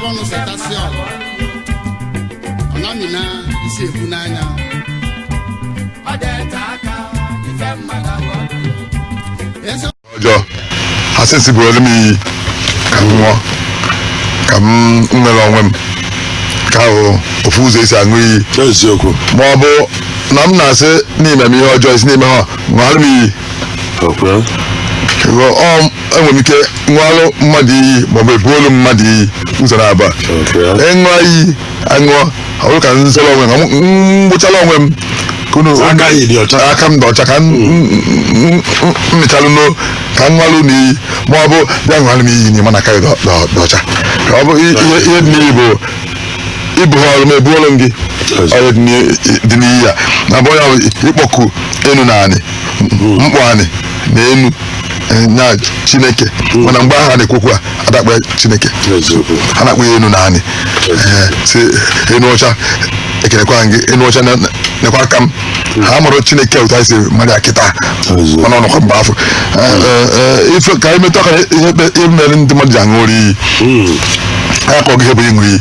ọnụ setasi ọgụ ọ na-amịna isi ekwu n'anya ọjọọ ha sensibụrụ m iyi ka m nwụọ ka m nwere onwe m ka ahụ ofu ụzọ esi aṅụ iyi eziokwu ma ọ bụ na m na-asị n'ime m ihe ọjọọ isi n'ime ha ṅụọrụ m iyi enwere m ike ṅụọrụ mmadụ iyi ma ọ bụ ebuolu mmadụ iyi ụzọ na-aba ịṅụọ iyi aṅụọ ọ bụrụ ka m zọrọ onwe m mgbụchala onwe m aka m dị ọcha ka m mechalụ ka m ṅụọrụ n'iyi ma ọ bụ bịa ṅụọrụ m iyi n'ime na aka dị ọcha ọ bụ ihe dị n'iyi bụ ibu ha ọrụ m ebuolu m gị ọrụ dị n'iyi ya na bụ onye ịkpọku enu na anị mkpọ anị na enu na Chineke mana mgbe ahụ a na-ekwukwa adakpa Chineke ha na-akpọ ya enu na anị si enu ọcha ekelekwa gị enu ọcha nekwa aka m ha mụrụ Chineke ụtọ anyị si mara kịta mana ọnọkwa mgbe afọ ife ka anyị metụ aka ihe mere ndị mmadụ ji aṅụrụ iyi anya kọ gị ihe bụ ịṅụ iyi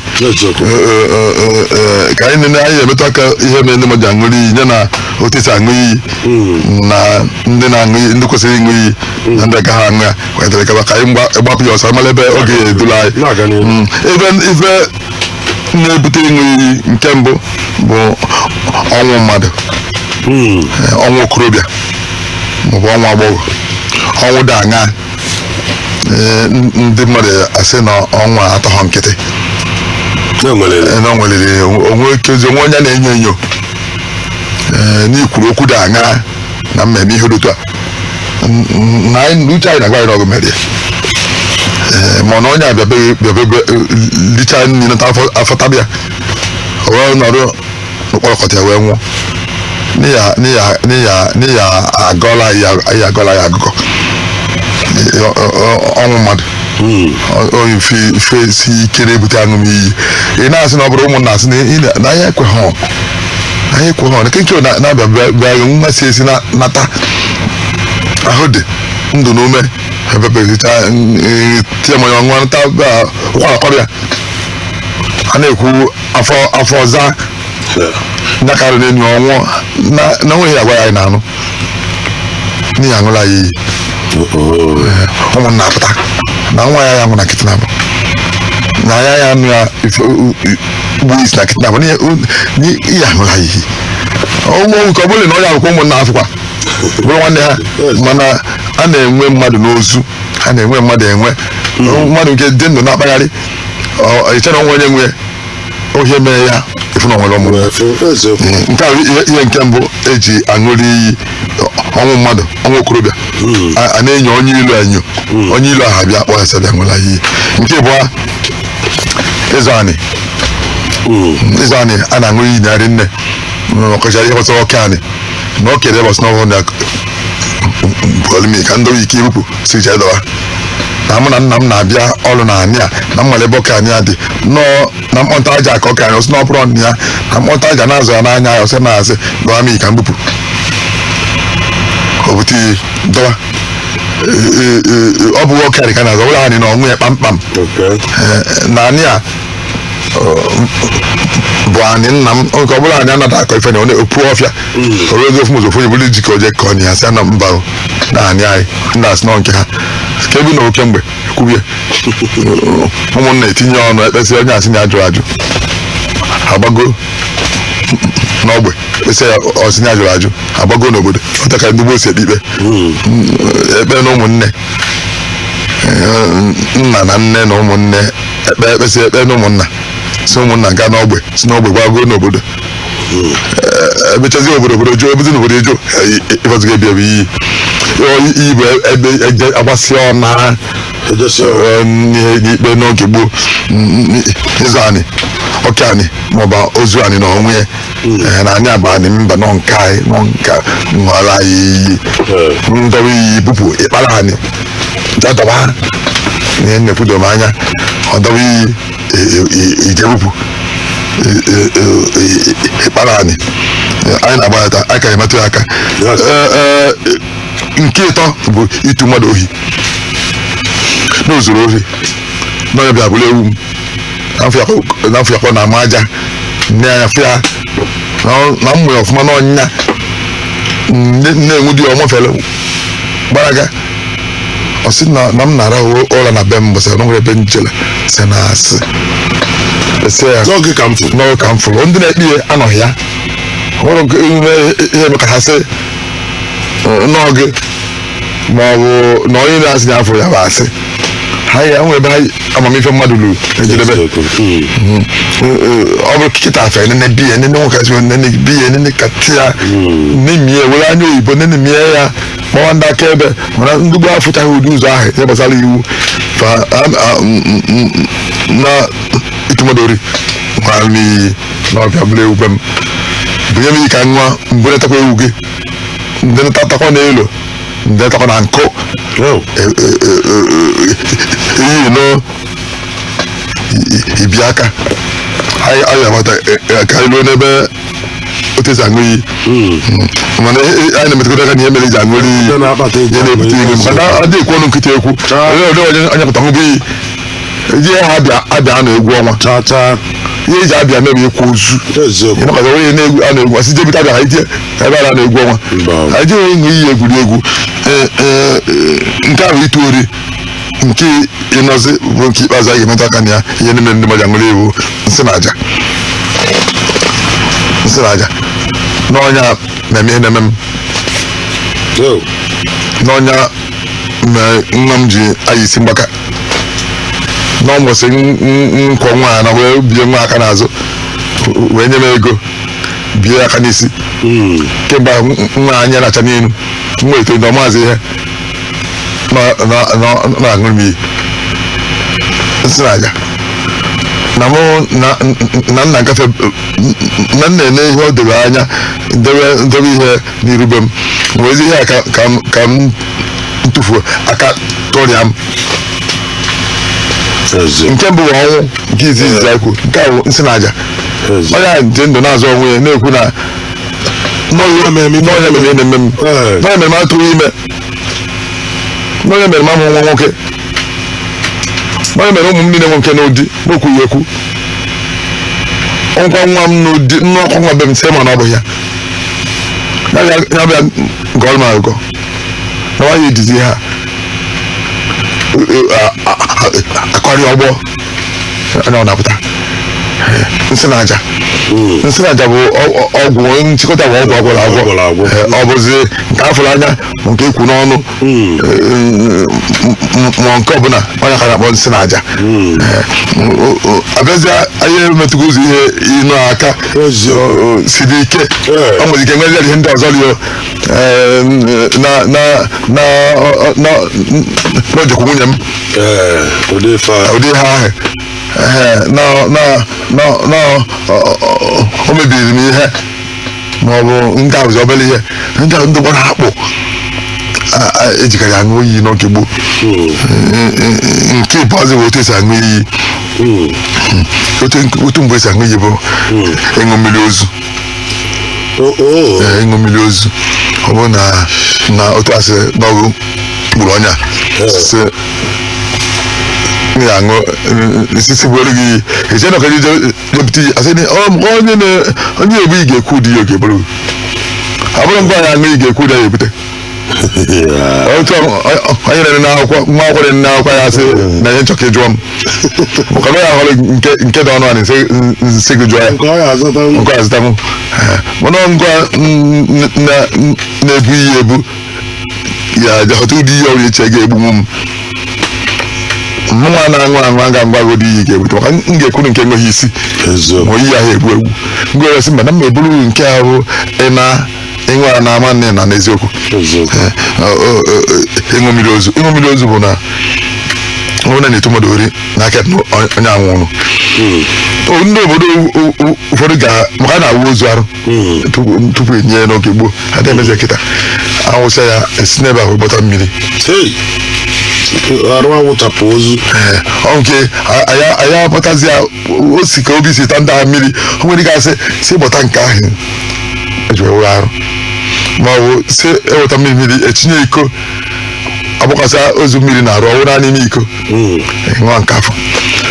ka anyị nene anyị emetụ aka ihe mere ndị mmadụ ji aṅụrụ iyi nye na otu esi aṅụ iyi na ndị na-aṅụ iyi ndị kwesịrị ịṅụ iyi na ndị agaghị aṅụ ya wetere kaba ka anyị gbapụ ya ọsọ mara ebe ọ ga-edula anyị ife na-ebute ịṅụ iyi nke mbụ bụ ọnwụ mmadụ ọnwụ okorobịa maọbụ ọnwụ agbọghọ ọnwụ dị aṅa ndị mmadụ asị na ọnwa atọghọ nkịtị na o nwelere onwe kezi onwe onye na-enyo enyo n'ikwuru okwu dị aṅa na mmemme ihe otu a na uche anyị na-agwa anyị n'ọgụ mere mana onye a bịabe licha nri nata afọ tabịa o wee nọrọ n'ụkpọrọkọta ya wee nwụọ n'ihi agọla ya agụkọ ọnwụ mmadụ onye ife si ike na-ebute aṅụ iyi ị na-asị na ọ bụrụ ụmụnna asị na anyị ekweghị na nke na-abịa bịa mmasị esi nata ahụ dị ndụ na ume tie manya ọnwa nata ụkwara kọrịa a na-ekwu afọ ọza nyakarị n'enyi ọnwụ na nweghị agwa ya anyị na-anụ n'ihi aṅụla ya iyi ụmụnna apụta na nwa ya nwụ na kịtịna bụ na ya nụ ya gbuo isi na kịtịna bụ n'ihi aṅụla ya iyi ụmụ nke ọ bụla na onye akwụkwọ ụmụnna afụkwa bụrụ nwanne ha mana a na-enwe mmadụ n'ozu a na-enwe mmadụ mmadụ nke dị ndụ na-akpagharị echere onwe onye nwe ohe mee ya efu na onwere ọmụrụ nke a ihe nke mbụ eji aṅụrị iyi ọnwụ mmadụ ọnwụ okorobịa a na-enyo onye ilu enyo onye ilu aha bịa kpọ ya sị bịa ṅụla iyi nke bụ ịzụ anị a na-aṅụ iyi narị nne ọkọchara ihe gbasara ọka anị na okere ịbọsị n'ọhụrụ na ka ndị ike ibupụ si iche dọwa na mụ na nna m na-abịa ọrụ na anị a na mmale ebe ọka anyị a dị nọọ na mkpọnta aja aka ọka anyị ọsị n'ọbụrụ nna ya na mkpọnta aja na-azụ ya n'anya ya ọsị na-asị dọwa m ka m bupụ ọ bụtụ dọwa ọ bụ ọka anyị ka na-azụ ọbụla anyị na ọnwụ ya kpamkpam na anị a bụ anyị nna m nke ọbụla anyị anaghị akọ ife na onye opu ọfịa orozi ofu ụzọ ofu bụrụ ijikọ oje ka ọ na ya sị na mba na anyị ndị asị nọ nke ha ka ebi na oke mgbe ekwubie ụmụnna etinye ọnụ ekpesị onye asị na ajụrụ ajụ agbago n'ogbe ekpesị ya ọsị na ajụrụ ajụ agbago n'obodo ọtaka ndị gboo si ekpe ekpe na ụmụnne nna na nne na ụmụnne ekpesị ekpe na ụmụnna si ụmụnna gaa n'ogbe si n'ogbe gbago n'obodo ebechazi obodo jụọ ebezi n'obodo ejo ịfọzụga ebi ebe iyi bụ ebe agbasi ọna ihe ikpe n'oge gboo ịzụ anyị ọka anyị maọbụ ozu anyị na onwe ya na anyị agba anyị mba nọ nke anyị nọ nka ṅụọla anyị iyi ndọrọ iyi bupụ ịkpara anyị dadọba ihe nnepụdo m anya ọ dọrọ iyi ije bupụ ịkpara anyị na-agbata aka emetụ ya aka nke ịtọ bụ itu mmadụ ohi n'ozuru ohi n'onye bịa bụrụ ewu m n'afọ yakọ na amaja nne anya fịa na mmụ ya ọfụma n'ọnya na-enwu di ọmụfele gbaraga ọ sị na m na-arahụ ụra na be m mbọsị na nwere ebe njele si na asị n'oge ka m fụrụ ndị na-ekpe ihe anọghị ya nwere nke ihe meka ha sị n'oge ma ọ bụ na onye na-asị na afọ ya bụ asị ha ya nwere ebe ha amamife mmadụ luru ejedebe ọ bụrụ kịta afọ nene biya nene nwoke nene biya nene katia nne were anya oyibo nene mie ya kpọwa ndị akaebe mana ndị gboo afụchaghị ụdị ụzọ ahụ ihe gbasara iwu na ịtụmadori gwara m iyi na ọbịa bụrụ ewu be m bunye m iyi ka nwa mbụ netakwa ewu gị ndị ntatakwa n'elu ndị netakwa na nkụ iyi no ibi aka anyị amata ka ilu n'ebe otu esi aṅụ iyi mana anyị na-emetụta aka na ihe mere ji aṅụ iyi ihe na-ebute ihe mana ọ dị ekwu ọnụ nkịtị ekwu onye anyapụta hụ bụ iyi ihe ha abịa na-egwu ọnwa ihe eji abịa mere ekwu ozu ịnakọta onye na-egwu a na-egwu asị jebita abịa ha itie ka ebe a na-egwu ọnwa anyị ji ịṅụ iyi egwuregwu nke ahụ itu ori nke ịnọzi bụ nke ikpeazụ a ga-emetụ aka na ya ihe niile ndị mmadụ aṅụrụ iwu nsị na aja n'ọnya na-eme ihe na-eme m n'ọnya nwa m ji anyị isi mgbaka n'ọmụsị nkwọ nwa ya na wee bie nwa aka n'azụ wee nye m ego bie aka n'isi kemgbe nwa anya na-acha n'elu nwa eto ndị ọmazị ihe na-aṅụrụ m iyi nsị na aja na mụ na nna ngafe na nna ene ihe o debe anya ndobe ihe n'irube m wezi ihe ka m ntụfuo aka tụrịa m nke mbụ ọnwụ nke izizi ekwu nke ahụ nsị na aja onye dị ndụ na-azụ onwe ya na-ekwu na n'ọhịa mere m atụrụ ime n'onye mere m amụ nwa nwoke n'onye mere ụmụ m niile nwe nke n'ụdị n'okwughị ekwu nkwa nwa m n'ụdị nnọkọ nwa be m sị ma na ọ bụ ya ya bịa nke ọrụ m agụgọ na nwaanyị edizi ha akọrị ọgbọ anya ọ na-apụta nsị na aja bụ ọgwụ nchịkọta bụ ọgwụ agwụrụ agwọ ọ bụzi nke afọrọ anya ma nke ekwu n'ọnụ ma nke ọbụla onye ka na-akpọ nsị na aja abịazie anyị emetụgo ụzọ ihe ịnụ aka siri ike ọ nwere ike nwere ihe ndị ọzọ rio n'ojikwu nwunye m ụdị ha ahụ o mebiri m ihe ma ọ bụ ndị ahụzi obere ihe ndị ahụ ndị gbara akpụ ejikarị aṅụ iyi n'oge gboo nke ịbụọzị bụ otu esi aṅụ iyi otu mgbe esi aṅụ iyi bụ ịṅụ mmiri ozu ịṅụ mmiri ozu ọ bụ na otu asị n'ọgụ gburu ọnya ya aṅụ osisi gboro gị eche na ọkaji jepụta iyi asị onye ebu ị ga-ekwu ụdị ya oge bụrụ abụrụ ngwa ya aṅụ ị ga-ekwu ụdị ya ebute otu onye na-ere n'akwụkwọ nwa akwụkwọ dị n'akwụkwọ ya asị na ihe nchọka ịjụọ m maka na ya hụrụ nke dị ọnụ a nsị gị jụọ ya nke azụta m mana ngwa na-ebu iyi ebu ya jehọta ụdị iyi ọrụ eche ga-egbunwu m nwa na-aṅụ aga ngwago dị iyi ga-ebute maka m ga-ekwuru nke enweghị isi ma iyi ahụ egbu ngwere mba na m eburu nke ahụ ịṅụ ya na ama nne na n'eziokwu ịṅụ mmiri ozu bụ na onye na-eto mmadụ ori na aka onye anwụrụ ndị obodo ụfọdụ maka na-awụ ozu arụ tupu enye ya n'oge gboo ha na-emezi kịta awụsa ya esi n'ebe ahụ gbọta mmiri arụawụchapụ ozu nke anyị apụtazi ya o si ka obi si ta ndị agha mmiri o nwere ike asị si gbọta nke ahụ eji wee arụ ma ọ bụ si eweta mmiri etinye iko agbakọsa ozu mmiri na-arụ ọwụrụ n'ime iko nwa nke afọ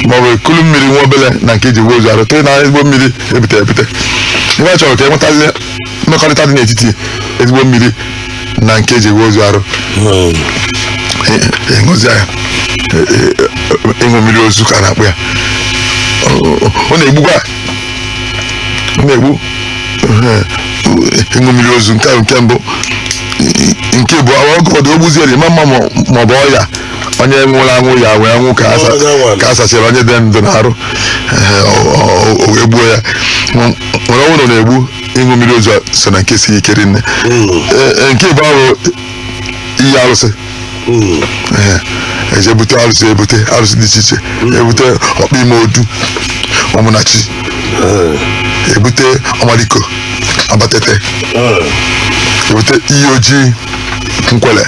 maọbụ kulu mmiri nwa obele na nke eji ozu arụ tụrụ na ezigbo mmiri ebute ebute ebe a chọrọ ka enwetazi mmekọrịta dị n'etiti ezigbo mmiri na nke eji ozu arụ ịṅụzi ya ịṅụ mmiri ozu ka na-akpụ ya ọ na-egbukwa na-egbu ịṅụ mmiri ozu nke mbụ nke bụ ọgọdụ ogbuziere ma mma maọbụ ọya onye nwụrụ anwụ ya wee nwụ ka a sachara onye dị ndụ na-arụ o wee gbuo ya nwere ọnwụrụ na-egbu ịṅụ mmiri ozu so na nke si ike rinne nke bụ ahụ iyi arụsị eje bute arụsị dị iche iche ebute ọkpa ime odu ọmụnachi ebute ọmaliko abatete ebute iyi ojii nkwele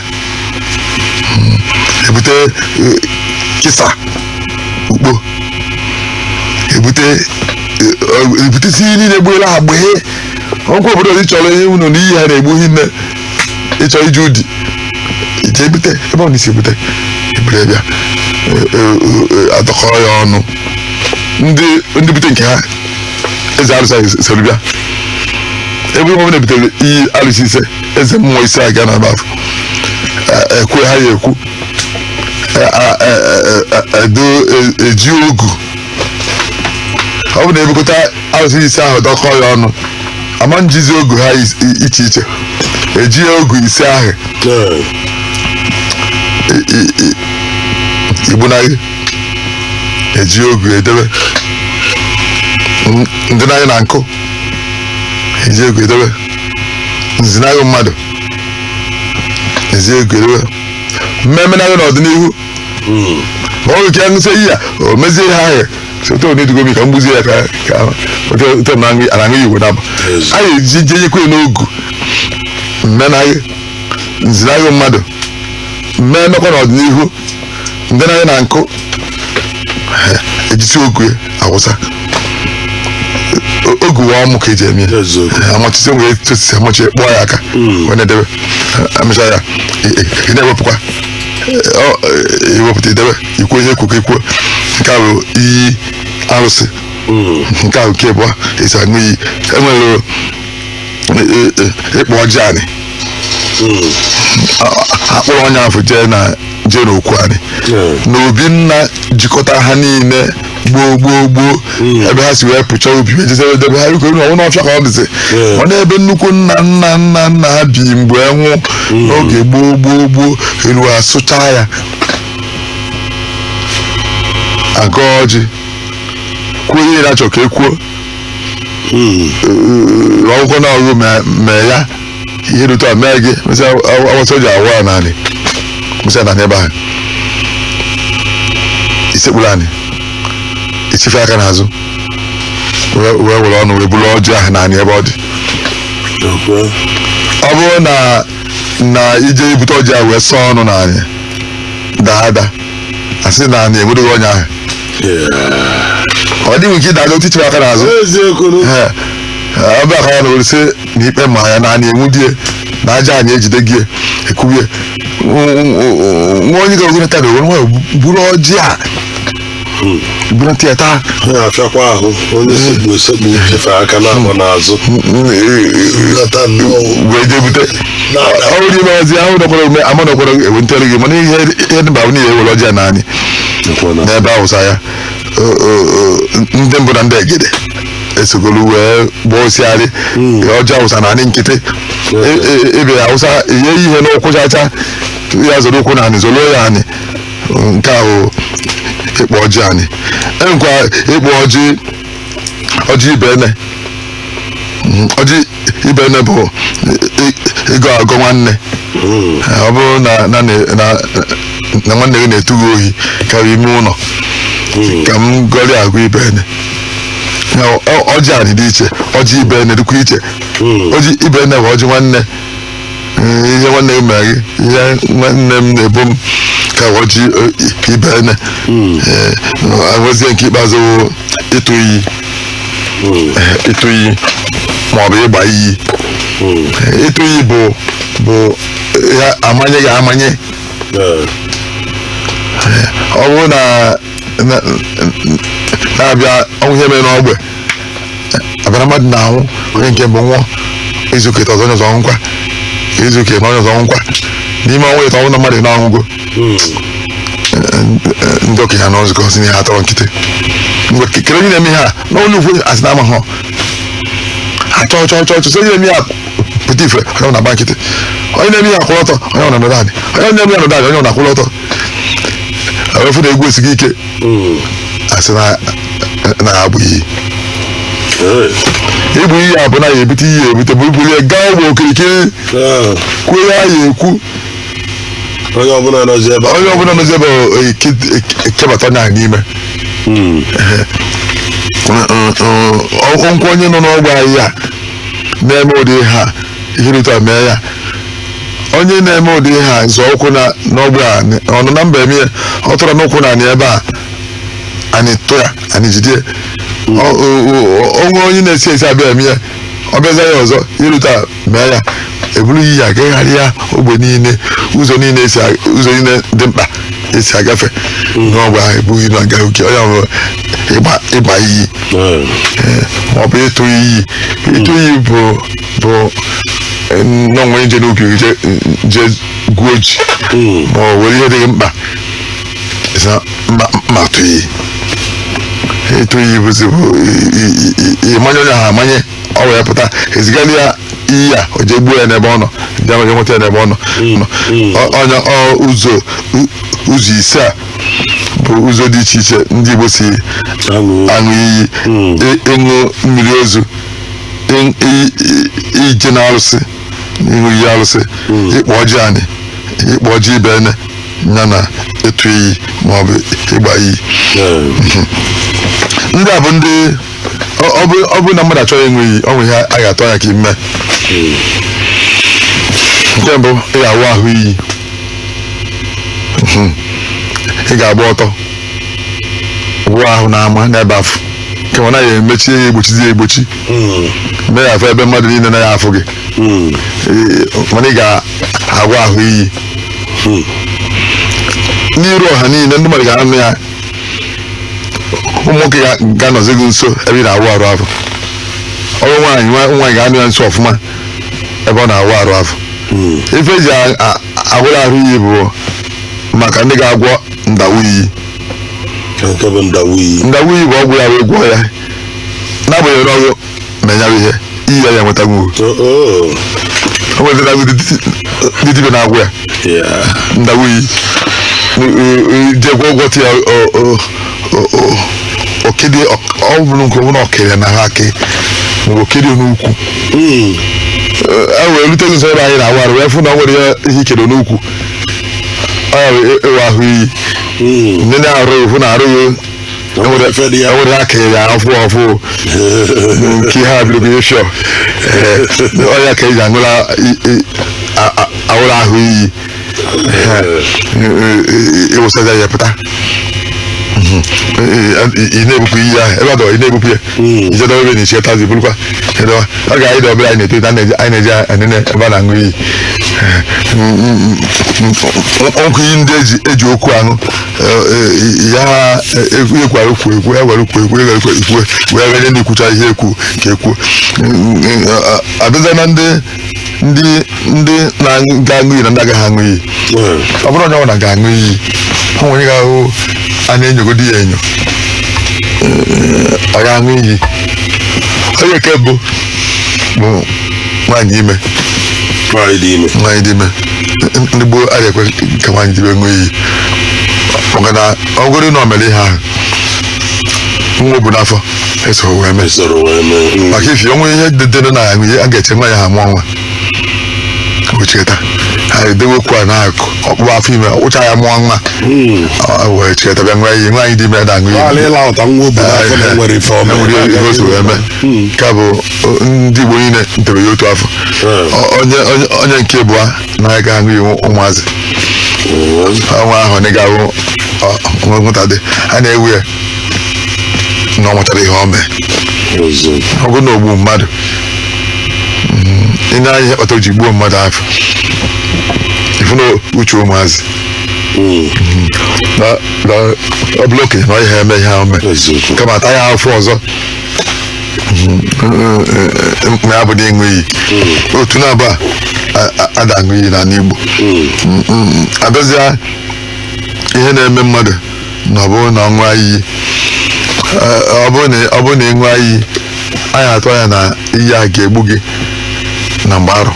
ebute kisa ukpo ebute si niile gbuola agba ọkwa obodo dị chọrọ ihe unu n'iyi ha na-egbu hinne ịchọ ije ụdị ije ebute ebe ọ na isi ebute ebere bịa adọkọrọ ya ọnụ ndị bute nke ha eze arụsị soro bịa ebe ụmụ na-ebutere iyi arụsị ise eze mmụọ ise aga na abafụ ekwe ha ya ekwu eji ogu ọ bụ na ebukọta arụsị ise ahụ dọkọ ya ọnụ ama njizi ogu ha iche iche eji ogu ise ahụ igbunaghị eji ogu edebe ndị naghị na nkụ eji ogu edebe nzinaghị mmadụ eji ogu edebe mmemme naghị n'ọdịnihu ma ọ bụ ike ṅụsị iyi ya o mezie ihe ahụ sote onidugo mi ka mgbuzie ya ka ote na aṅụ igwe naba anyị eji jenyekwe n'ogu mmenaghị nzinaghị mmadụ mmee mmekọ n'ọdịnihu ndị naghị na nkụ ejisi ogu awụsa ogu wa ọmụ ka eji eme amachisi nwere tosisi amachi kpọọ ya aka wee na-edebe amịcha ya ị na-ewepụkwa iwepụta idebe ikwu ihe ekwukọ ikwuo nke a bụ iyi arụsị nke ahụ nke bụ esi aṅụ iyi enwere ịkpọ ọjị anyị akpụrụ onye afọ jee n'okwu anyị na obi nna jikọta ha niile gboo ebe ha si wee pụcha obi ejizere debe ha rikọ ọnwụ n'ọfịa ka ọ dịzi ọ na-ebe nnukwu nna ha bi mgbe nwụ n'oge gboo elu asụcha ya aga ọjị kwuo ihe na-achọ ka ekwuo akwụkwọ na ọrụ mee ya ihe dị ụtọ a mee gị mesị awọsọ ji awụ a naanị mesị na n'ebe ahụ isekpuru anyị ichife aka n'azụ wee were ọnụ wee buru ọjị ahụ naanị ebe ọ dị ọ bụrụ na ije ibute ọjị ahụ wee sọọ ọnụ naanị daa asị na anyị enwereghị onye ahụ ọ dịghị nke ịdaga otichife aka n'azụ ọbịa aka ya na weresi na ikpe ma ya na anyị enwudie na aja anyị ejide gị ekwubie nwa onye ga-ogoneta na onwe buru ọjị a buru ntịata na-afịakwa ahụ onye sekpu chefe aka n'ahụ n'azụ wee jebute ọrụ dị ime ọzi ahụ nọkwara ama nọkwara ewentere gị mana ihe dịba bụ niile ewere ọjị na anyị n'ebe awụsa ya ndị mbụ na ndị egede esogolu wee gbaa osiarị ọjị awụsa na anyị nkịtị ebe awụsa ihe ihe n'ụkwụ chacha ya zoro ụkwụ na anyị zoro ya anyị nke ahụ ịkpọ ọjị anyị enwekwa ịkpọ ọjị ibene ọjị ibene bụ ịgọ agọ nwanne ọ bụrụ na nwanne gị na-etu gị ohi karịa ime ụlọ ka m gọrị agụ ibene ọjị anyị dị iche ọjị ibene dịkwa iche ọjị ibene bụ ọjị nwanne ihe nwanne gị mere gị ihe nwanne m na-ebo m ka ọjị ibene agwazie nke ikpeazụ ịtụ iyi maọbụ ịgba iyi ịtụ iyi bụ amanye gị amanye ọ bụrụ na-abịa ọnwụ ihe mere n'ogbe abịara mmadụ na-anwụ onye nke mbụ nwụọ izuụka ịtọ onye ọzọ nkwa izuụka na onye ọzọ nkwa n'ime ọnwa ịtọ ọnwụ na mmadụ na-anwụgo ndị okenye na nzukọ si n'ihe atọrọ nkịtị mgbe kere onye na-eme ha n'ụlọ ugwu asị na ama ha achọ so onye na-eme ya pụta ife onye na-agba nkịtị onye na-eme ya akwụrụ ọtọ onye na-anọdụ adị onye na-eme ya nọdụ adị onye na-akwụrụ ọtọ ewefu na egwu esighị ike asị na-abụ iyi igbu iyi a bụ na ya ebute iyi ebute bụ iburu ya gaa ụgbọ okirikiri kwuo ya ya ekwu onye ọbụla nọzi ebe ekebata onye ahụ n'ime nkwa onye nọ n'ọgba ahịhịa na-eme ụdị ha ihe rụta mee ya onye na-eme ụdị ha nzọ ụkwụ n'ọgba ọnụ na mba eme ọ tụrụ n'ụkwụ na anyị ebe a anyị tụ ya anyị jide onwe onye na-esi abịa eme ya ọ bịaza ya ọzọ ịrụta mee ya eburu iyi ya gagharịa ogbe niile ụzọ niile dị mkpa esi agafe n'ọgba ahụ ebughị na aga oke onye ọbụla ịgba iyi maọbụ ịtụ iyi bụ n'onwe nje n'ubi je gwuo ji ma ọ were ihe dịghị mkpa ma tụ iyi ịtụ iyi bụzi ịmanye onye ahụ amanye ọ wee pụta ezigara ya iyi a o jee gbuo ya n'ebe ọ nọ ndị amaghị nweta ya n'ebe ọ nọ onye ụzọ ise a bụ ụzọ dị iche iche ndị Igbo si aṅụ iyi ịṅụ mmiri ozu ije na arụsị ịṅụ iyi arụsị ịkpọ ọjị anị ịkpọ ọjị ibe ene ya na ịtụ iyi maọbụ ịgba iyi ndị a bụ ndị ọ bụ na mmadụ achọghị ịṅụ iyi ọ nwe ihe a ga-atọ ya ka ime nke mbụ ị ga-awụ ahụ iyi ị ga-agba ọtọ wụọ ahụ n'ama n'ebe afọ nke ọ naghị emechi ya egbochizi ya egbochi mee ya afọ ebe mmadụ niile na ya afụ gị mana ị ga-agwa ahụ iyi n'iru ọha niile ndị mmadụ ga-anụ ya ụmụ nwoke ga-anọzi gị nso ebe ị na-awụ arụ afọ ọrụ nwaanyị ga-anụ ya nso ọfụma ebe ọ na-awụ arụ afọ ife eji agwụrụ ahụ iyi bụ maka ndị ga-agwọ ndawu iyi ndawu iyi bụ ọgwụ ya wee gwọọ ya n'agbanyeghị n'ọgwụ menyarụ ihe iyi ya enwetaghị o nwetarago ndị dibịa na-agwụ ya ndawu iyi jegwa ụgwọta ya okede ọ bụrụ nke ọbụla okere na ha ake mgbe okede n'ukwu e wee rute nso ebe anyị na-awa arụ wee fụ na ọ nwere ihe ikere n'ukwu ọ ya ewe ahụ iyi ndị na-arụ efu na-arụ enwere aka ya ọfụ nke ha bidogo ịfịọ ọya ka eji aṅụra awụrụ ahụ iyi ịwụsaja ya pụta ị na-ebupụ iyi ahụ ebe adọ ị na-ebupụ ya ijedọ ebe na iche tazi burukwa ọ ga-anyị dị obere anyị na-eto anyị na-eji anene ebe a na-aṅụ iyi nkụ iyi ndị eji okwu aṅụ ya ekwuara ukwu ya gwara ukwu ekwu wee ganye na-ekwucha ihe ekwu ka ekwuo abịaza na ndị ga-aṅụ iyi na ndị agaghị aṅụ iyi ọ bụrụ onye ọbụla ga-aṅụ iyi ọ nwere ga-ahụ a na-enyogodi ya enyo ọ ga-aṅụ iyi onye nke bụ nwaanyị ime nwaanyị dị ime ndị gboo a ga-ekwe ka nwaanyị dị ṅụọ iyi maka na ọ bụrụ na o mere ihe ahụ nwa bụ n'afọ esoro wee mee maka ifi onwe ihe dịdịrị na aṅụ iyi a ga-eche nwa ya ha mụọ nwa ocheta ha edewekwu a na-akụ ọkpụkpụ afọ ime ọkpụcha ya mụọ nwa wee cheta bịa nwa iyi nwaanyị dị ime na-aṅụ iyi otu wee mee ka bụ ndị Igbo niile ntere ya otu afọ onye nke bụ na ga aṅụ iyi ụmụazị ọnwa ahụ na ga-ahụ nwụtadị a na-ewu ya na ọ mụtara ihe o mee ọ bụrụ na ogbu mmadụ ị na-anya ihe kpata o ji gbuo mmadụ afọ ifu na uche ụmụazị ọ bụla okenye na ihe eme ihe ome kama ata ya afọ ọzọ ma ya bụ na ịṅụ iyi otu na-aba ada aṅụ iyi n'ala Igbo abịazịa ihe na-eme mmadụ na ọ bụrụ na ọ ṅụọ iyi ọ bụrụ na ị ṅụọ iyi anyị atụ anya na iyi a ga-egbu gị na mgbe arọ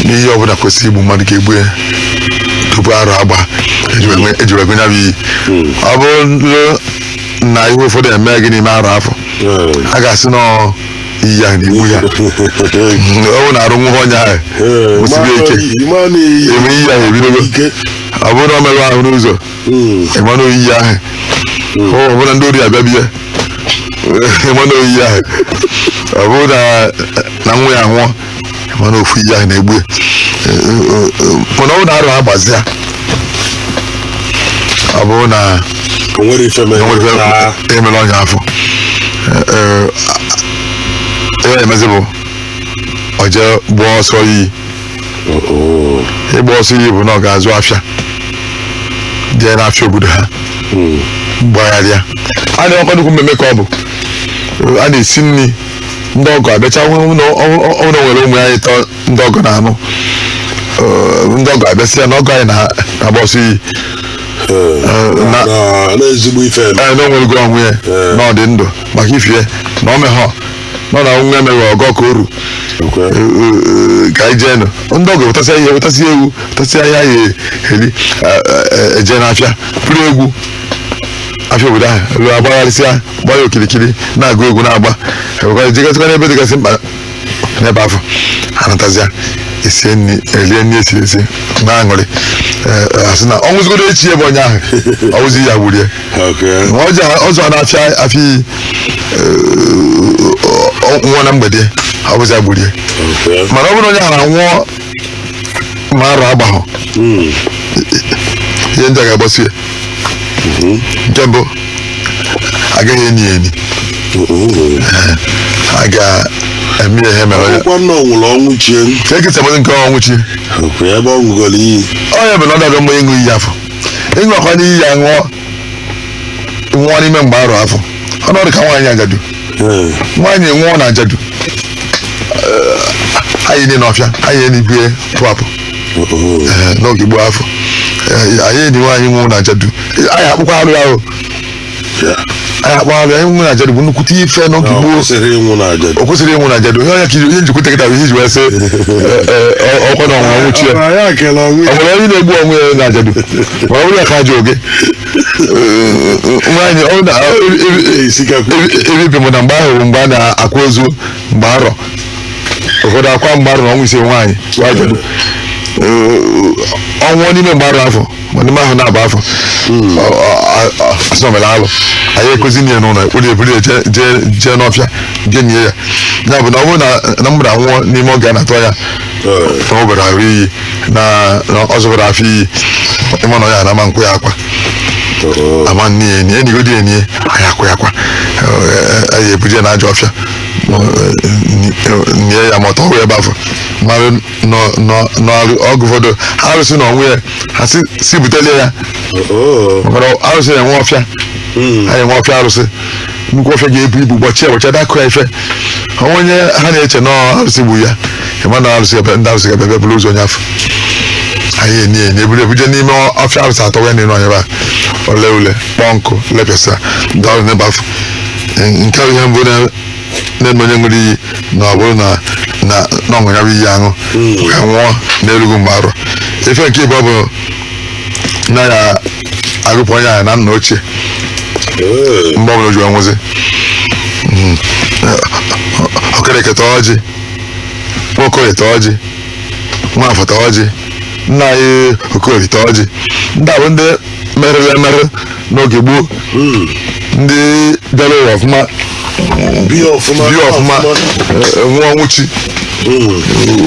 ihe ọbụla kwesịrị igbu mmadụ ga-egbu ya tupu arọ agba ejiwego ya bụ iyi ọ bụrụ na ihe ụfọdụ eme gị n'ime arọ afọ a ga-asị na iyi ya na-egbu ya ọ bụ na arụ nwa onye ahụ osibe ike eme iyi ahụ ebidogo ọ bụrụ na ọ merụ ahụ n'ụzọ ịma na oyiyi ahụ ọ bụrụ na ndị ori abịa bie ịma na oyiyi ahụ ọ bụrụ na nwa ya nwụọ ịma na ofu iyi ahụ na-egbu ya mana ọ bụ na arụ agbazi ya ọ bụrụ na o nwere ife emere ọnya afọ ihe emezi bụ ọ jee gbaa ọsọ iyi ịgba ọsọ iyi bụ na ọ ga-azụ afịa jee n'afịa obodo ha gbagharịa a na-enwekwa nnukwu mmemme ka ọ bụ a na-esi nri ndị ọgọ abịacha ọnwụ na nwere ụmụ ya ịtọ ndị ọgọ na-anụ ndị ọgọ abịasị ya na ọgọ anyị na-agba ọsọ iyi na o nwerego onwe ya na ọ dị ndụ maka ifie na o meghọ nọ na nwa emeghị ọgọ ka oru ka anyị jee nụ ndị ọgọ wetasị ihe wetasị ewu wetasị ahịa ya eri eje n'afịa pụrụ egwu afịa obodo ahụ elu agbagharịsịa gbaa ya okirikiri na-agụ egwu na-agba jegasịkwa n'ebe dịgasị mkpa n'ebe afọ anatazịa esie nri elie nri esiri esi na-aṅụrị asị na ọnwụzigodo echi ebe onye ahụ ọwụzi ya gburie ọzọ na-afịa afịa iyi nwa na mgbede ọwụzi ya gburie mana ọ bụrụ onye ahụ anwụọ ma arụ agbahọ ihe ndị a ga-agbasi ya nke mbụ agaghị eni eni a ga-eme ihe mere ka ekesa mazi nke ọnwụ chi onye bụ na ọ daga mgbe ịṅụ iyi afọ ịṅụ ọkwa n'iyi ya nwụọ n'ime mgbe arụ afọ ọnọdụ ka nwaanyị ajadu nwaanyị nwụọ na ajadu anyị dị n'ọfịa anyị enibie pụapụ n'oge gboo afọ anyị enyi nwaanyị nwụọ na ajadu anyị akpụkwa arụ ahụ anyị akpọ arụ anyị nwụ na ajadu bụ nnukwute ife n'oge gboo o kwesịrị ịnwụ na ajadu ihe njikwute kịta bụ ihe iji wee sị ọkwa na ọnwụnwa nwụchi ya ọ nwere onye na-egbu onwe ya na ajadu ma ọ bụrụ ya ka ajọ oge nwaanyị ebibi m na mgbe ahụ bụ mgbe a na-akwa ozu mgbe arọ ụfọdụ akwa mgbe arọ na ọnwụ ise nwaanyị ajadu ọnwụọ n'ime mgbe arụ afọ ma n'ime ahụ na-abụ afọ asị omere alụ anyị ekwezi nye n'ụlọ ekpuri eburi jee n'ọfịa jee nye ya ya bụ na ọ bụrụ na mmadụ anwụọ n'ime oge a na-atọ ya na obere ahụ iyi na ọ zụbara afọ iyi ịma na ya na ama nkwụ ya akwa ama nne ya enyi enigodi enyi anyị akwụ ya akwa anyị ebuje na ajọ ọfịa nye ya ma ọtọ ọhụrụ ebe afọ mara n'ọgụ ụfọdụ ha arụsị na onwe ya ha si butelie ya maka arụsị na-enwe ọfịa ha enwe ọfịa arụsị nnukwu ọfịa ga-ebu ibu gbọchie dakụ ya ife onye ha na-eche na arụsị gbu ya ịma na arụsị ndị arụsị ga-abịa bụrụ ụzọ onye afọ anyị enyi eburu ebuje n'ime ọfịa arụsị atọ wee na-enu anya ole ule kpọọ nkụ lepịasa ndị ọrụ n'ebe afọ nke bụ ihe mbụ na-eme onye ṅụrụ iyi na ọ bụrụ na ọṅụ ya bụ iyi aṅụ ka nwụọ n'elugu mgbe arọ ife nke ịbụ ọ bụ na ya agụpụ onye ahụ na nna ochie mgbe ọbụla o ji nwụzi okereketa ọjị nwokorita ọjị nwafọta ọjị nna anyị okorita ọjị ndị a bụ ndị merụrụ emerụ n'oge gboo ndị bịara ụwa ọfụma bi ọfụma nwụọ nwụchi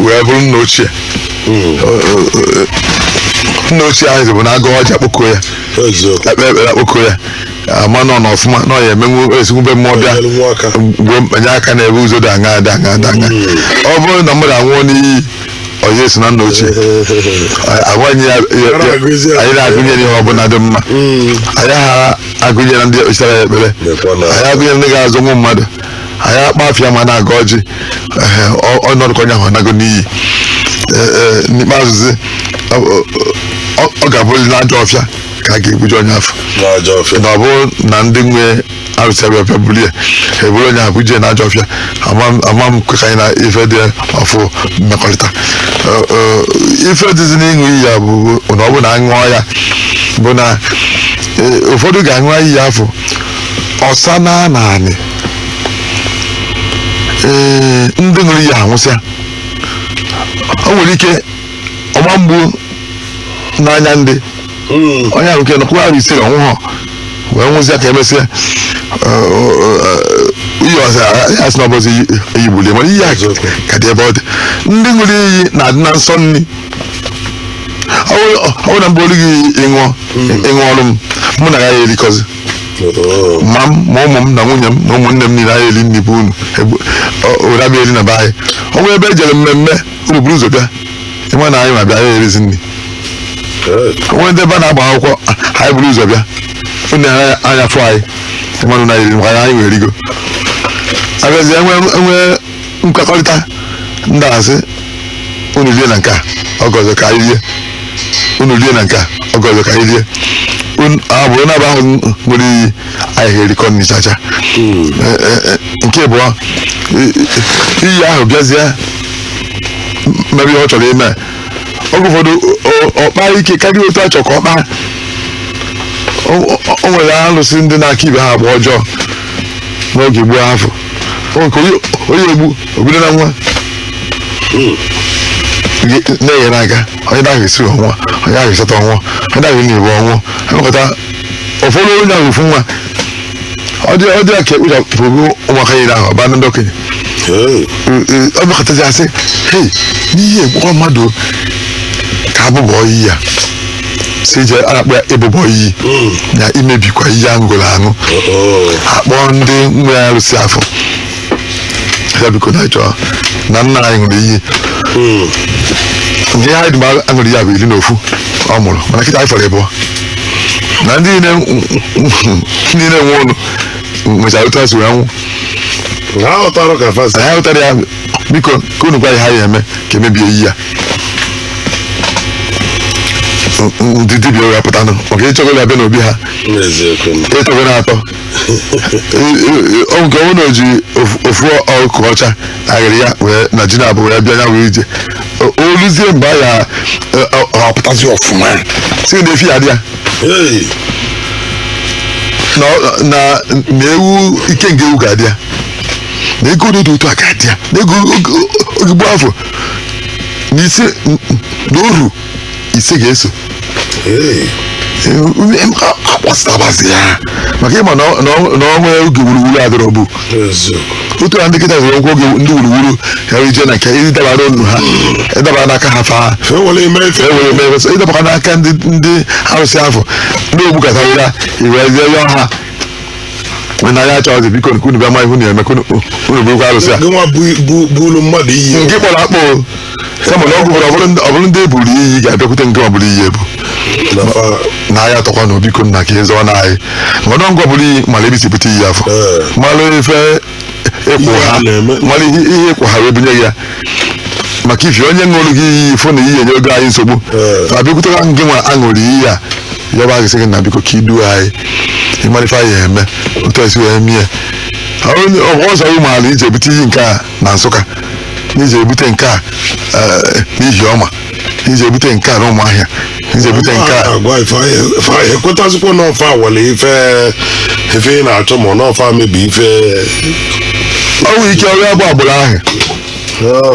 wee bụrụ nna ochie ahụ bụ na agụ ọjị akpọkọ ya ekpere akpọkọ ya ama nọ n'ọfụma na ọ ya emenwu esigwube mmụọ bịa gbuo mkpenye aka na-ebe ụzọ dị aṅa ọ bụrụ na mmadụ anwụọ n'iyi ọ onye esi na nna ochie agwanye anyị na-agụnye ihe ọbụla dị mma anyị ha agụnyere ndị ochere ya ekpere anyị agụnyere ndị ga-azụ ụmụ mmadụ anyị akpa afịa ma na-aga ọjị ọnọdụ onye ahụ anago n'iyi n'ikpeazụzi ọ ga-abụrịrị n'ajọ ọfịa ka a ga-ebuji onye afọ na ọ bụrụ na ndị nwe arụsị abịa bulie eburu onye ahụ bujie n'ajọ ọfịa ama m kwe ka anyị na ife dị ọfụ mmekọrịta ife dịzi n'ịṅụ iyi ya bụ na ọ bụ na aṅụọ ya bụ na ụfọdụ ga-aṅụ iyi afọ ọsa na naanị ndị ṅụrụ iyi anwụsịa o nwere ike ọma mgbu n'anya ndị onye ahụ nke nọkwa arụ ise ọnwụhọ wee nwụzịa ka emesịa iyi ọsa ya sị na ọbọzi iyi gbulie mana iyi ahụ ka dị ebe ọ dị ndị ṅụrụ iyi na-adị na nsọ nri ọ bụ na mgbe olu gị ịṅụ ọrụ m mụ na ya erikọzi ma ụmụ m na nwunye m na ụmụnne m niile anyị eri nri bụ unu ụra bịa eri na be anyị ọ nwere ebe e jere mmemme unu buru ụzọ bịa ịma na anyị ma bịa ya erizi nri onwe ndị ebe a na-agba akwụkwọ anyị buru ụzọ bịa unu anya fụ anyị ịmanụ na eri maka anyị wee rigo abịazi enwe nkwekọrịta ndị asị unu rie na nke a ọgọ ọzọ ka anyị rie unu rie na nke a ọgọ ọzọ ka anyị rie abụrụ na ahụ nwere iyi anyị ga-erikọ n'ichacha nke abụọ iyi ahụ bịazie mebe ihe ọ chọrọ ime oge ụfọdụ ọkpa ike karịa otu a chọ ka ọkpa o nwere alụsị ndị na-aka ibe ha agba ọjọọ n'oge gboo afọ onye egbu obido na nwa na-enyere aka onye ahụ esi ọnwa onye ahụ esata ọnwa onye ahụ na-ebu ọnwụ emekọta ụfọdụ onye ahụ ofu nwa ọ dị ka ekpechapụrụ ụmụaka niile ahụ ọba ndị okenye ọ mekọtazi asị hei n'ihe egbukwa mmadụ ka abụbọ iyi ya si je akpọ ya ịbụbọ iyi na imebikwa iyi ahụ gụrụ aṅụ akpọ ndị nwe ya arụsị afọ ya biko na chọọ na nna anyị ṅụrụ iyi nke anyị dị aṅụrụ ya bụ 11 ọ mụrụ mana kịta anyị fọrọ ịbụọ na ndị niile nwe ụnụ nwechara otu asị wee nwụ anyị hụtara ya biko ka unu gwa ya ha ya eme ka emebie iyi ya ndị dibịa ụra pụtanụ maka ịchọgoro abịa n'obi ha ịchọgo na-atọ ọ nke ọnwụ na oji ofu ọkụ ọcha aghịrị ya wee na ji na-abụ ya bịa ya wee ije oluzie mgbe ya ọpụtazi ọfụma si na efi ya dị ya na ewu ike nke ewu ga-adị ya na ego dị otu a ga-adị ya na ego ogigbo afọ na ise na oru ise ga-eso akpọsịtabazi ya maka ịma na ọnwa oge wuruwuru adịrọ bụ otu a ndị kịta zụrụ nkwa oge ndị wuruwuru ya ije na nke ịdabara olu ha ịdabara n'aka ha faa ịdabara n'aka ndị arụsị afọ ndị ogbukọtara ya iwezie ya ọha na ya chọọzi biko nke unu bịa ma ihu na-eme unu bụrụkwa arụsị a nke kpọrọ akpọ kama na ọgwụ ọ bụrụ ndị eburu iyi ga-abịakwute nke ọ bụrụ iyi ebu na ahịa tọkwa na biko nna ka ịzọ na anyị mana ngwa bụrụ iyi mara ebe isi pụta iyi afọ mara ife mara ihe ịkwụ ha wee bunye ya maka ife onye ṅụrụ gị iyi fụ na iyi enye oge anyị nsogbu abịakwutera gị nwa aṅụrụ iyi ya ya bụ agịsị gị na biko ka iduo anyị ịmara ife anyị eme otu esi wee mie ọzọ ụmụala iji ebute iyi nke a na Nsụka n'iji ebute nke a n'ihi ọma iji ebute nke a n'ụmụahịa iji ebute nke a ekwetazikwa n'ọfa awale ife ị na-achọ ma n'ọfa mebi ife ọ nwere ike ọrịa bụ agbụrụ ahụ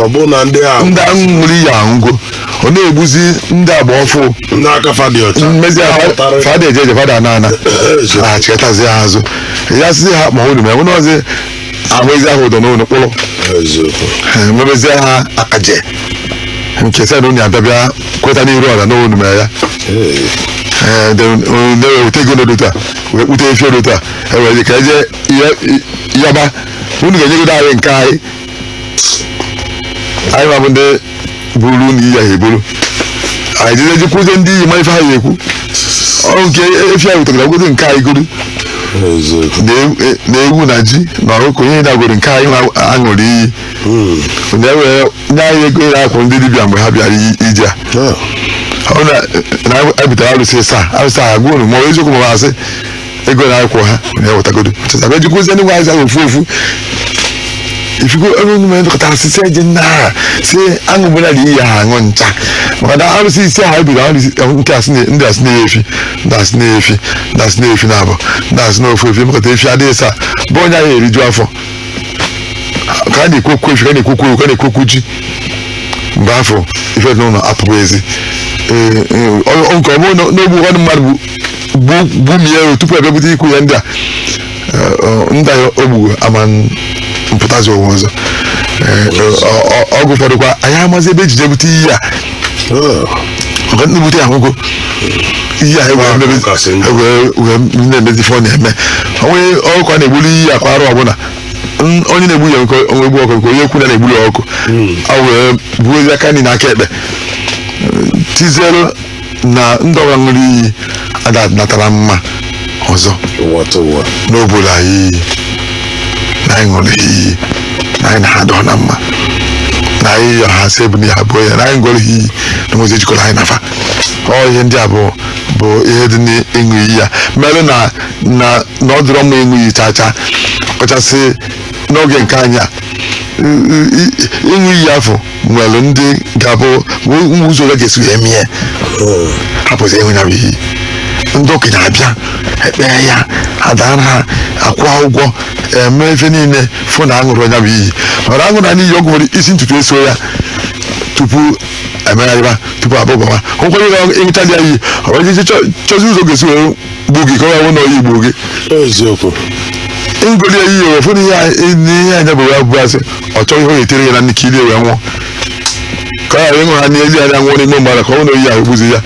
ọ bụ na ndị ahụ ṅụrụ iyi ahụgo ọ na-egbuzi ndị agba ọfụ ndị aka fadị ọcha mmezi fada ejeje fada anana achịkọtazi ha azụ ya sizi ha ma unu ma enwe n'ọzi ahụezi ahụ ụdọ n'ụlọ kpụrụ mebezie ha akaje nke sị na onye abịabịa kweta n'iru ọra n'onu ma ya na-eweta ego n'odotu a wee kpute efi odotu a ewere ka eje yọba unu ga-enyegodo anyị nke anyị ma bụ ndị buru n'iyi ahụ eburu anyị jide kwuzie ndị iyi ma ife ha ya ekwu ọrụ nke efi ahụ tọgara godo nke anyị goro na ewu na ji na ọkụ ihe dagoro nke anyị aṅụrụ iyi na-ewere nye anyị ego ịra akwụ ndị dibịa mgbe ha bịara ije a ọ na-ebitere arụsị saa ha gbuo ma ọ eziokwu ma asị ego na akwụkwọ ha na-ewetagodo chetago jikwuzie ndị nwa anyị ahụ ofu ifigo elu nume ndokọtara sisi eji nna ha si aṅụgbona na iyi ha aṅụ ncha maka na arụsị isi ha ebido nke ndị asị na-efi ndị asị na-efi na abụ ndị asị na ofu efi mekọta efi adịghị saa bụ onye ahụ eriju afọ ka a na-ekwokwu efi ka a na-ekwokwu ewu ka a na-ekwokwu ji mgbe afọ ife n'ụlọ apụghị ezi nke ọmụ n'ogbu ụfọdụ mmadụ gbumie tupu ebebute ikwu ya ndị a ndị a ogbu ama mpụtazi ụwa ọzọ ọgụ ụfọdụkwa anyị amazi ebe ejije bute iyi a maka ndị bute ya nwụgo iyi a wee na-emezi ife ọ na-eme onwe ọkụ a na-egbuli iyi akwa arụ ọbụla onye na-egbu ya nke onwe egbu ọkụ nke onye ekwu na na-egbuli ọkụ a wee buo ezi aka nri na aka ekpe tizelu na ndị ọbụla ṅụrụ iyi natara mma ọzọ n'obodo anyị na anyị ṅụrụ iyi na anyị na-adọ na mma na anyị ọha si ebu na ya abụọ ya na anyị ṅụrụ iyi na nwezi ejikọrọ anyị nafa ọ ihe ndị a bụ ihe dị n'ịṅụ iyi ya merụ na ọ dịrọ mma ịṅụ iyi chacha ọkachasị n'oge nke anyị a ịṅụ iyi afọ nwere ndị ga-abụ ụzọ ole ga-esi wee mie hapụzi ịṅụ ya bụ iyi ndị okenye abịa ekpee ya adara ha akwụọ ụgwọ eme efe niile fụ na aṅụrụ onye bụ iyi mara aṅụ na n'iyi ọgwụ nwere isi ntutu eso ya tupu emegharịba tupu abụbawa nkwanye ga ịṅụcha dị ya iyi ọjiji chọzi ụzọ ga-esi wee gbu gị ka ọ ya na oyi igbo gị ngoli ya iyi ụfọdụ ihe anya bụ ya bụ asị ọ chọghị ihe etere ya na nnike ili wee nwụọ ka ọ ghara ịṅụ ha n'ezi anya nwụọ n'ime mgbara ka ọ na oyi ahụ gbuzi ya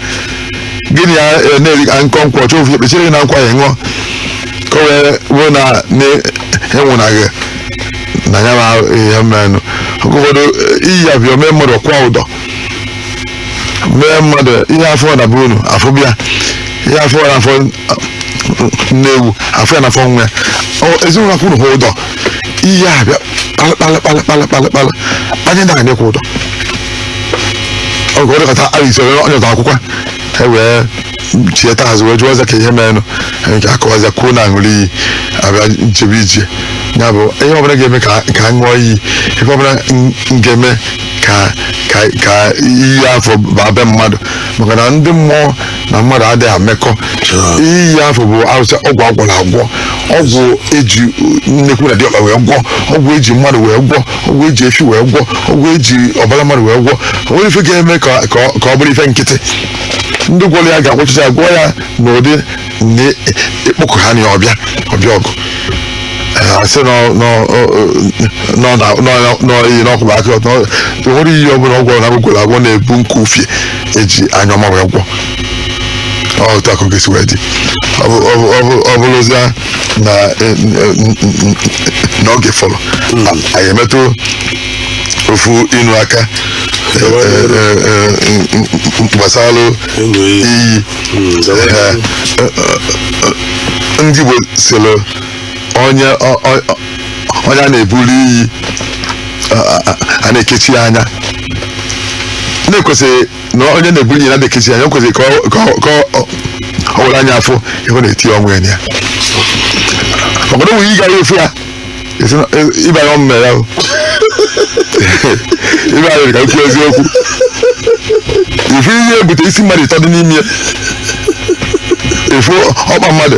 gịnị ya na-eri nkọ nkwụ ọchọ ofu kpechiri gị na nkwa ya ṅụọ ka o wee bụ na enwụnaghị na ya ma ihe mmenụ oge ụfọdụ iyi ya bịa mee mmadụ ọkwa ụdọ mee mmadụ ihe afọ na bụ unu afọ bịa ihe afọ na afọ nnewu afọ ya na afọ nwa ya ezinụlọ akwụrụ ha ụdọ iyi ya bịa kpalịkpalịkpalịkpalịkpalị anyị na-anyekwa ụdọ oge ọ dịkọta arịsị onye ụtọ akwụkwọ wee chieta azụ wee jụọ ọza ka ihe menụ nke akọwaza kwuo na aṅụrụ iyi abịa nchebe ije ya bụ ihe ọbụla ga-eme ka a ṅụọ iyi ife ọbụla ga-eme ka iyi afọ baa be mmadụ maka na ndị mmụọ na mmadụ adịghị amekọ iyi afọ bụ arụsị ọgwụ agwọrọ agwọ ọgwụ eji nnekwu na dịọkpa wee gwọ ọgwụ eji mmadụ wee gwọ ọgwụ eji efi wee gwọ ọgwụ eji ọbara mmadụ wee gwọ onwere ife ga-eme ka ọ bụrụ ife nkịtị ndị gwọrọ ya ga-agwọchicha ya gwọ ya n'ụdị na ịkpọkọ ha na ọbịa ọgụ asị n'iyi n'ọkụba aka ọtọ nwere iyi ọbụla ọgwụ na agwụgwọrọ agwọ na-ebu nke ufie eji anya ọma wee gwọ otu akụ ga-esi wee dị ọ bụrụzia na n'oge fọrọ anyị emetụ ofu inu aka gbasara iyi ndị Igbo sịrị onye a na-ebuli iyi a na-ekechi ya anya na-ekwesịghị na onye na-ebuli iyi na-ekechi anya o kwesịrị ka ọ were anya afọ ịhụ na-eti ọnwụ ya maka na onwe iyi gara efu ya ịbanye ọmụme ya ibe anyị ka ikwu eziokwu ifu ihe ebute isi mmadụ ịtọ dị n'ime efu ọkpa mmadụ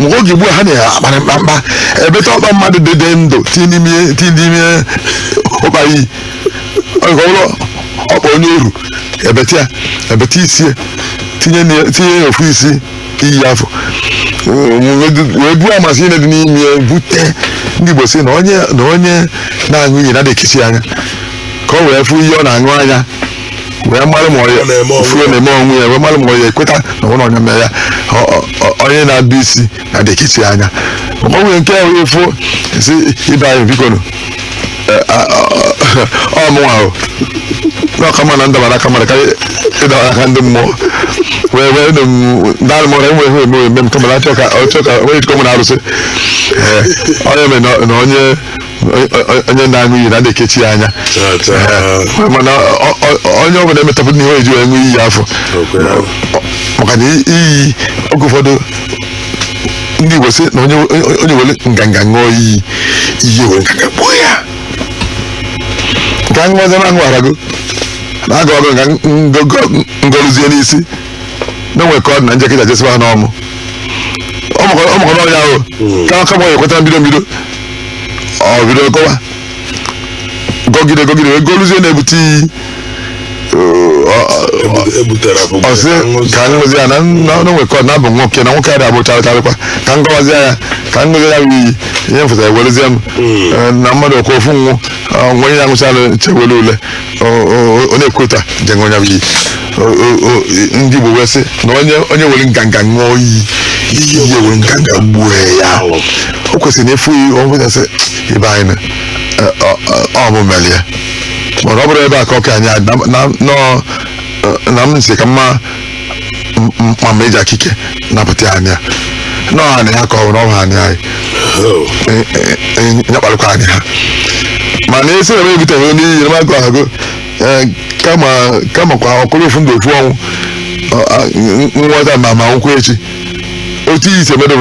mgbe oge ugbu a ha na-akparị mkpamkpa ebeta ọkpa mmadụ dị ndụ tinye n'ime ụkpa iyi ọkpa onye oru ebeta isi tinye ya ofu isi iyi afọ wee buo amasị ihe dị n'ime bute ndị Igbo sị na onye na-aṅụ iyi na-adị ekechi anya ka o wee fụ ihe ọ na-aṅụ anya wee mara ma ọ na-eme onwe ya wee mara ma ọ ya ekweta na ọ na-onye mee ya onye na-adụ isi na-adị ekechi anya ọ nwere nke efu si ibe anyị bikonu ọmụnwa ahụ n'ọkama na ndabara aka mara ka ịdara aka ndị mmụọ wee ndalị mụrụ enweghị eme m kamara achọ ka onye jikọ mụ arụsị onye me na onye na-aṅụ iyi na ndị ekechi ya anya mana onye ọbụla emetapụ n'ihe eji wee ṅụ iyi afọ maka na iyi oge ụfọdụ ndị Igbo sị na onye were nganga ṅụọ iyi were nganga gbuo ya nke anyị nwazi na aṅụgharago na-aga ọgụ nga ngọrụzie n'isi na onwe ka ọ dị na njekịta jesịba ha n'ọmụ ọmụkọ n'ọnya ahụ kama ọ ekweta mbido ọ bido gọwa gọgide wee gọrụzie na-ebute iyi ọsị ka ngụzi ya na onwe ka ọ na-abụ nwoke na nwoke adị abụcharịkwa ka ngọwazi ya ka ngụzi ya bụ iyi ihe mfụtara ewerezie m na mmadụ okwu ofu nwụ nwenye ya nwụchala chewere ule ọ na-ekweta jenwe onye bụ iyi ndị Igbo wee sị na onye were nganga ṅụọ iyi were nganga gbuo ya o kwesịrị efu iyi ọbụnyasị ibe anyị ọmụmeli ya mana ọ bụrụ ebe a ka ọka anyị na m nsị ka mma ma eji akike napụta anya nọọ anyị ha ka ọ bụ na ọ bụ anyị nyakparịkwa anyị ha mana esi na ebuteghị onye iyi na magụ ahụ kama kwa ọkụrụ ofu ndụ ofu ọnwụ nghọta ma nkwụ echi otu iyi ise medo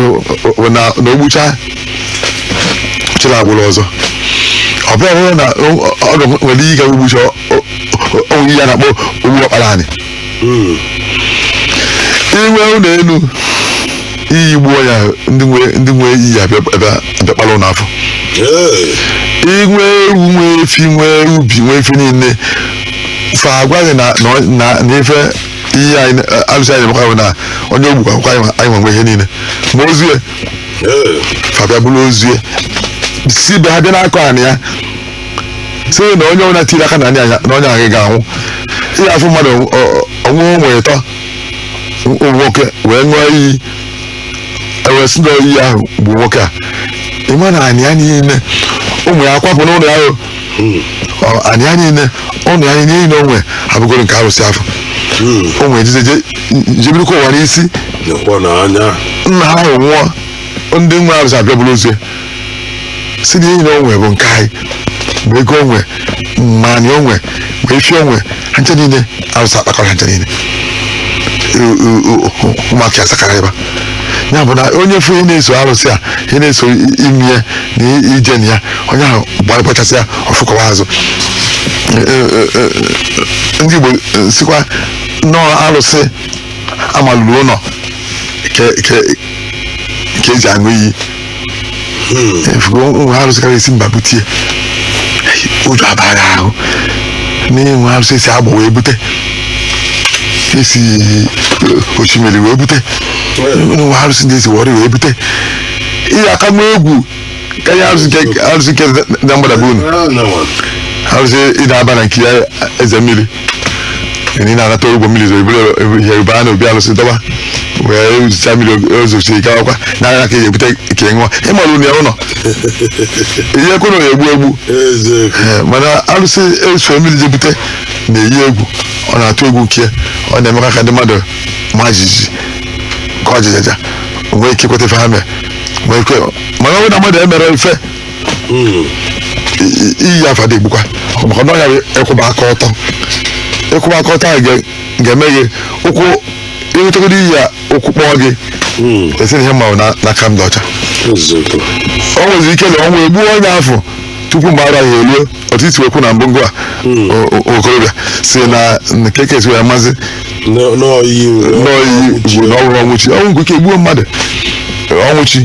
na ogbucha chịrị agwụrụ ọzọ ọ bịa hụrụ na ọdụ nwere iyi ka ogbucha onwe iyi ya na-akpọ ogbu ọkpara anyị inwe ụlọ elu iyi gbuo ya ndị nwe iyi abịakpara ụlọ afọ inwe ewu nwe efi nwe ubi nwe efi niile fa agwaghị na ife ihe alụsị anyị mekwa na onye ogbukwa akwụkwọ anyị nwe ihe niile ma ozie fa bịa bụrụ ozie si be ha bịa n'akọ anyị ya si na onye ọbụla tiri aka na onye ahụ ga-anwụ ihe afọ mmadụ ọnwụ nwere ịtọ nwoke wee ṅụọ iyi ewesị na iyi ahụ bụ nwoke a ịma na anyị ya niile ụmụ ya akwapụ n'ụlọ ya anyị ya niile ụlọ ya niile onwe abụgoro nke arụsị afọ onwe jebirikwa ụwa n'isi nna ha ahụ nwụọ ndị nwe arụsị abịa bụrụ ozie si na enyi na onwe bụ nke anyị ma ego onwe ma anyị onwe ma efi onwe ha nche niile arụsị akpakọrọ ha nche niile ụmụaka ya sakara ebe ya bụ na onye fụ ihe na-eso arụsị a ihe na-eso imi ya na ije na ya onye ahụ gbarịkpachasị ya ọfụkọwa azụ ndị Igbo sikwa nnọọ arụsị amalụrụ ụlọ ka eji aṅụ iyi nwe arụsị karịa esi mba butie ụjọ abara ahụ na-enwe arụsị esi agba wee bute esi osimiri wee bute nwe arụsị ndị esi wọrị wee bute ihe aka nwa egwu karịa arụsị nke na mgbadaba unu arụsị ị na-aba na nke ya eze mmiri ị na-anata ụgbọ mmiri yoruba na obi arụsị dọba wee zicha mmiri ozochiri ike akwa n'anya ka ebute ka ṅụọ ịmalụ na ya ụlọ ihe kwụrụ ya egbu mana arụsị eso mmiri ji bute na-eyi egwu ọ na-atụ egwu nke ọ na-emekwa ka ndị mmadụ ma jijiji ka ọ jijaja nwee ike kweta ife ha mere mana ọ bụ na mmadụ emere ife iyi afa dị egbukwa maka na ọnya ịkwụba aka ọtọ ahụ ga-eme gị ụkwụ ịhụtagoro iyi ya ụkwụ kpọọ gị esi na ihe mmanwụ n'aka m dị ọcha o nwezi ike na ọnwa egbuo onye afọ tupu mgbe ara ya eluo otu isi wekwu na mbụ a okorobịa si na keke esi wee mazi n'oyi bụ na ọnwụrụ ọnwụchi ọnwụ nke ike egbuo mmadụ ọnwụchi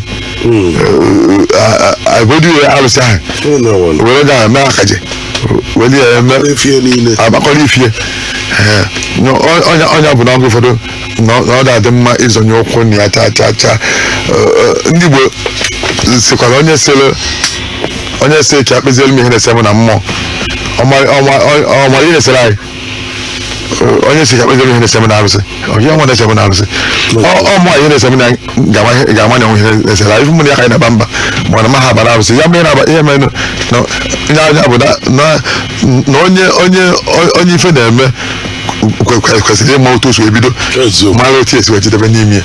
abodu ya arụsị ahụ were ga mee akaje weli ya eme agbakọrọ ifie ọnya bụ n'oge ụfọdụ na ọ dị mma ịzọnye ụkwụ na ya cha ndị Igbo sikwara onye si ka akpịzielu m ihe na-ese m na mmụọ ọmara ihe na-esere anyị onye si ka kpezi ihe na-ese m na-arụsị ọ gị nwa na-ese m na-arụsị ọ mụ ihe na-ese m na ga-ama na ihe na-esere ifu mụ na ya ka anyị na-aba mba ma na ma ha bara arụsị ya mere ihe mere na anya bụ na onye ife na-eme kwesịrị ịma otu osu ebido mara otu esi wee jidebe n'ime ya.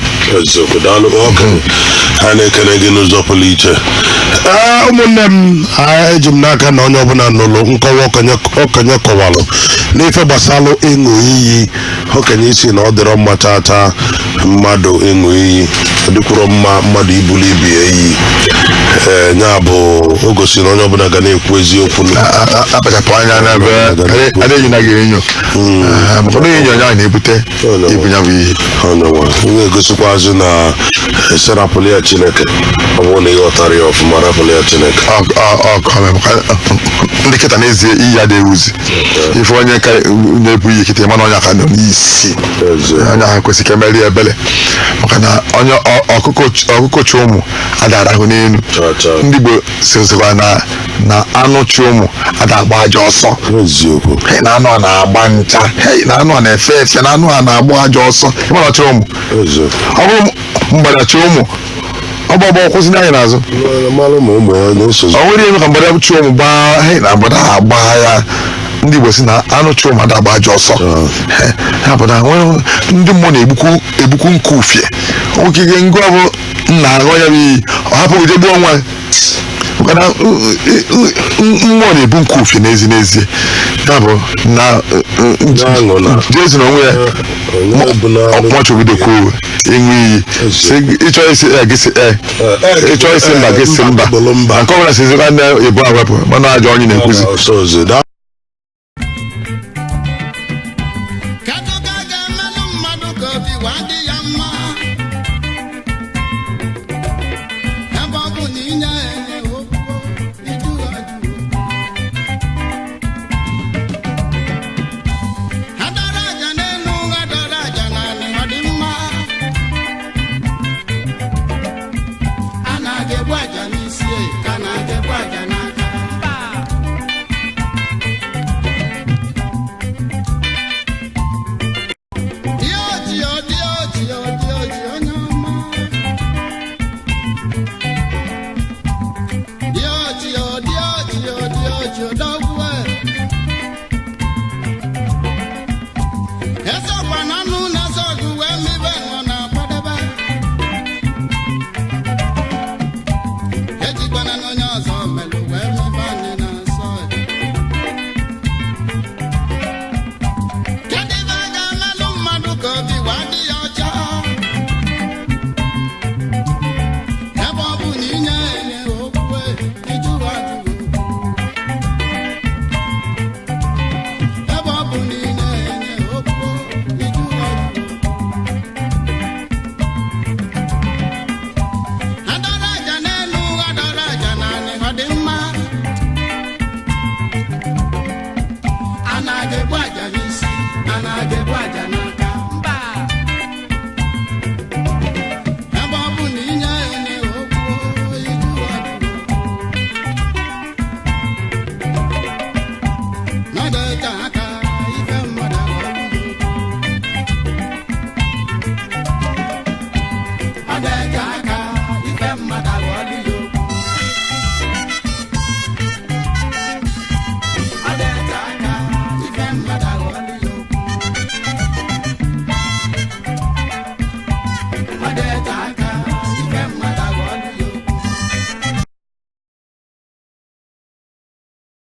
Ha na-ekele gị n'ụzọ pụrụ iche. Ụmụnne m eji m n'aka na onye ọbụla n'ụlọ nkọwa okenye kọwalụ n'ife gbasara ịṅụ iyi okenye isi na ọ dịrọ mma tata mmadụ ịṅụ iyi dịkwuru mma mmadụ ibuli ibi iyi ya bụ o gosi na onye ọbụla ga na-ekwu eziokwu akpachapụ anya n'ebe adịghị na ga-enyo maka na enyo onye ahụ na-ebute ibunya bụ ihe na-egosikwazị na eserapụlụ ya Chineke ọ bụrụ na ị ghọtara ya ọfụma rapụlụ ya Chineke ndị kịta n'ezie iyi adịghị uzi ife onye na-ebu iyi kịta mana onye aka nọ n'isi onye ahụ kwesịrị ka emeri ebele maka na onye ọkụkọ chi ụmụ adara ahụ n'elu ndị Igbo sịzịkwa na anụ chi ụmụ ada agba aja ọsọ na anụ a na-agba ncha na anụ a na-efe efe na anụ a na-agba aja ọsọ ịmara chi ụmụ ọ bụrụ mgbadachi ụmụ ọgbọgbọ kwụsị anyị n'azụ ọ nwere ihe ka mgbada chi ụmụ gbaa na mgbada agba ya ndị Igbo si na anụ chi ụmụ ada agba aja ọsọ ya bụ na ndị mmụọ na-egbukwu nke ufie okike ngụ ọ bụ nna aghọ ya bụ iyi ọ hapụghị je gbuo nwa maka na mmụọ na-ebu nke ufie n'ezie ya bụ na Jesu na onwe ya nwachọbidokwuo ịṅụ iyi ịchọ isi mba gị si mba nke ọbụla sizikwa ndị ebu awepụ mana ajọ onye na-ekwuzi Get what